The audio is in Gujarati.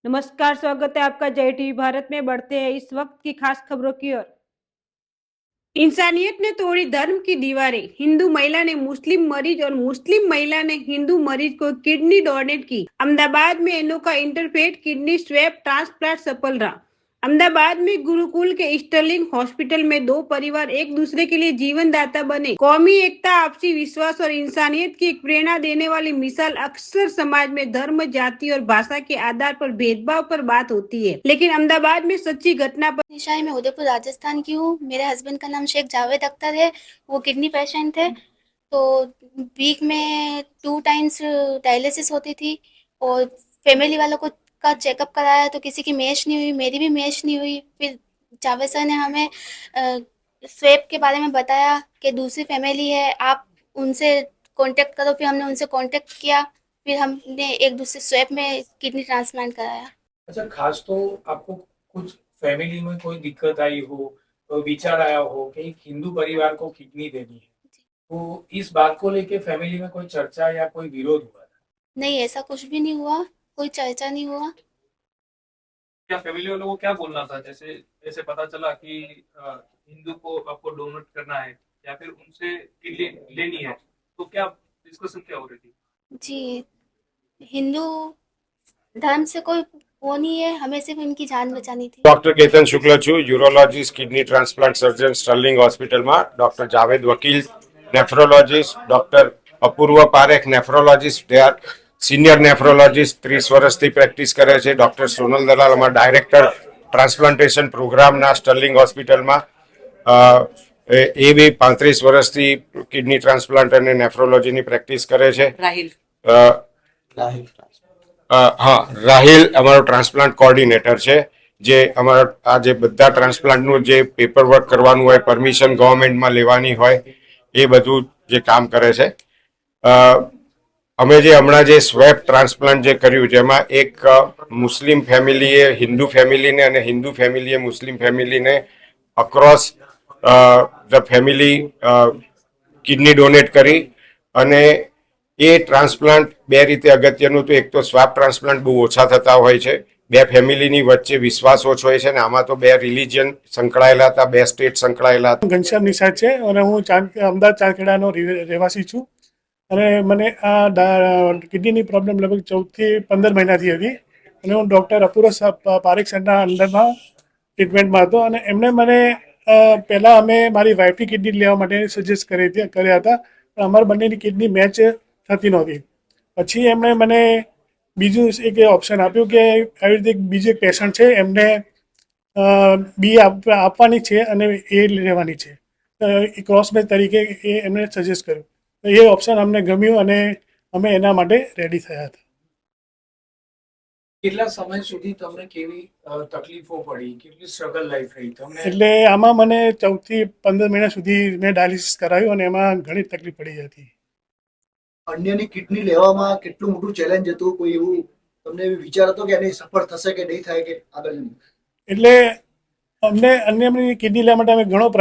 नमस्कार, स्वागत है आपका जय टीवी भारत में। बढ़ते हैं इस वक्त की खास खबरों की ओर। इंसानियत ने तोड़ी धर्म की दीवारें। हिंदू महिला ने मुस्लिम मरीज और मुस्लिम महिला ने हिंदू मरीज को किडनी डोनेट की। अहमदाबाद में अनोखा इंटरफेथ किडनी स्वैप ट्रांसप्लांट सफल रहा। अहमदाबाद में गुरुकुल के स्टर्लिंग हॉस्पिटल में दो परिवार एक दूसरे के लिए जीवन दाता बने। कौमी एकता, आपसी विश्वास और इंसानियत की एक प्रेरणा देने वाली मिसाल। अक्सर समाज में धर्म, जाति और भाषा के आधार पर भेदभाव पर बात होती है, लेकिन अहमदाबाद में सच्ची घटना पर निशाई मैं उदयपुर राजस्थान की हूँ। मेरे हस्बैंड का नाम शेख जावेद अख्तर है। वो किडनी पेशेंट थे। तो वीक में 2 टाइम्स डायलिसिस होती थी। और फैमिली वालों को का चेकअप कराया तो किसी की मैच नहीं हुई, मेरी भी मैच नहीं हुई। फिर जावेद सर ने हमें स्वेप के बारे में बताया कि दूसरी फैमिली है, आप उनसे कांटेक्ट करो। फिर हमने उनसे कांटेक्ट किया। फिर हमने एक दूसरे स्वेप में किडनी ट्रांसप्लांट कराया। अच्छा, खास तो आपको कुछ फैमिली में कोई दिक्कत आई हो, तो विचार आया हो कि एक हिंदू परिवार को किडनी देनी है, तो इस बात को लेके फैमिली में कोई चर्चा या कोई विरोध हुआ था? नहीं, ऐसा कुछ भी नहीं हुआ, कोई चर्चा नहीं हुआ। क्या फैमिली वालों को क्या बोलना था? जैसे जैसे पता चला कि हिंदू को आपको डोनेट करना है या फिर उनसे किडनी लेनी है, तो क्या डिस्कशन क्या हो रही थी? जी, हिंदू धर्म से कोई वो नहीं है, हमें सिर्फ इनकी जान बचानी थी। डॉक्टर केतन शुक्ल છું યુરોલોજીસ્ટ કિડની ટ્રાન્સપ્લાન્ટ સર્જન સ્ટર્લિંગ હોસ્પિટલમાં ડોક્ટર જાવેદ વકીલ nephrologist doctor Apurva Parekh nephrologist they are senior nephrologist 30 વર્ષથી પ્રેક્ટિસ કરે છે ડોક્ટર સોનલ દલાલ અમારા ડાયરેક્ટર ટ્રાન્સપ્લાન્ટેશન પ્રોગ્રામના સ્ટર્લિંગ હોસ્પિટલમાં એ બી 35 વર્ષથી કિડની ટ્રાન્સપ્લાન્ટ અને નેફ્રોલોજીની પ્રેક્ટિસ કરે છે હા રાહિલ અમારો ટ્રાન્સપ્લાન્ટ કોર્ડિનેટર છે જે અમારા આ જે બધા ટ્રાન્સપ્લાન્ટનું જે પેપર વર્ક કરવાનું હોય પરમિશન ગવર્મેન્ટમાં લેવાની હોય એ બધું જે કામ કરે છે અમે જે હમણાં જે સ્વેપ ટ્રાન્સપ્લાન્ટ જે કર્યું જેમાં એક મુસ્લિમ ફેમિલીએ હિન્દુ ફેમિલીને અને હિન્દુ ફેમિલીએ મુસ્લિમ ફેમિલીને across the family kidney donate કરી અને એ ટ્રાન્સપ્લાન્ટ બે રીતે અગત્યનું તો એક તો સ્વાપ ટ્રાન્સપ્લાન્ટ બહુ ઓછા થતા હોય છે બે ફેમિલીની વચ્ચે વિશ્વાસ ઓછો હોય છે ને આમાં તો બે રિલિજન સંકળાયેલા હતા બે સ્ટેટ સંકળાયેલા હતા ઘનશ્યામ નિષાદ છે અને હું અમદાવાદ ચાંદખેડાનો રહેવાસી છું અને મને આ કિડનીની પ્રોબ્લેમ લગભગ 14 થી 15 મહિનાથી હતી અને હું ડૉક્ટર અપૂર્વ પારેખ સરના અંડરમાં ટ્રીટમેન્ટમાં હતો અને એમણે મને પહેલાં અમે મારી વાઈફની કિડની લેવા માટે સજેસ્ટ કર્યા હતા પણ અમારા બંનેની કિડની મેચ થતી નહોતી પછી એમણે મને બીજું એક ઓપ્શન આપ્યું કે આવી રીતે બીજું એક પેશન્ટ છે એમને બી આપવાની છે અને એ લેવાની છે ક્રોસ મેચ તરીકે એ એમણે સજેસ્ટ કર્યું તો એ ઓપ્શન અમને ગમ્યું અને અમે એના માટે રેડી થયા હતા કેટલા સમય સુધી તમને કેવી તકલીફો પડી, કેટલી સ્ટ્રગલ લાઈફ રહી તમને? એટલે આમાં મને 14 થી 15 મહિના સુધી મેં ડાયાલિસિસ કરાવ્યું અને એમાં ઘણી તકલીફ પડી હતી અન્યની કિડની લેવામાં કેટલું મોટું ચેલેન્જ હતું? કોઈ એવું તમને વિચાર હતો કે આની સફળ થશે કે નહીં થાય કે આગળ? એટલે અમને અન્યની કિડની લેવા માટે અમે ઘણો પ્રયાસ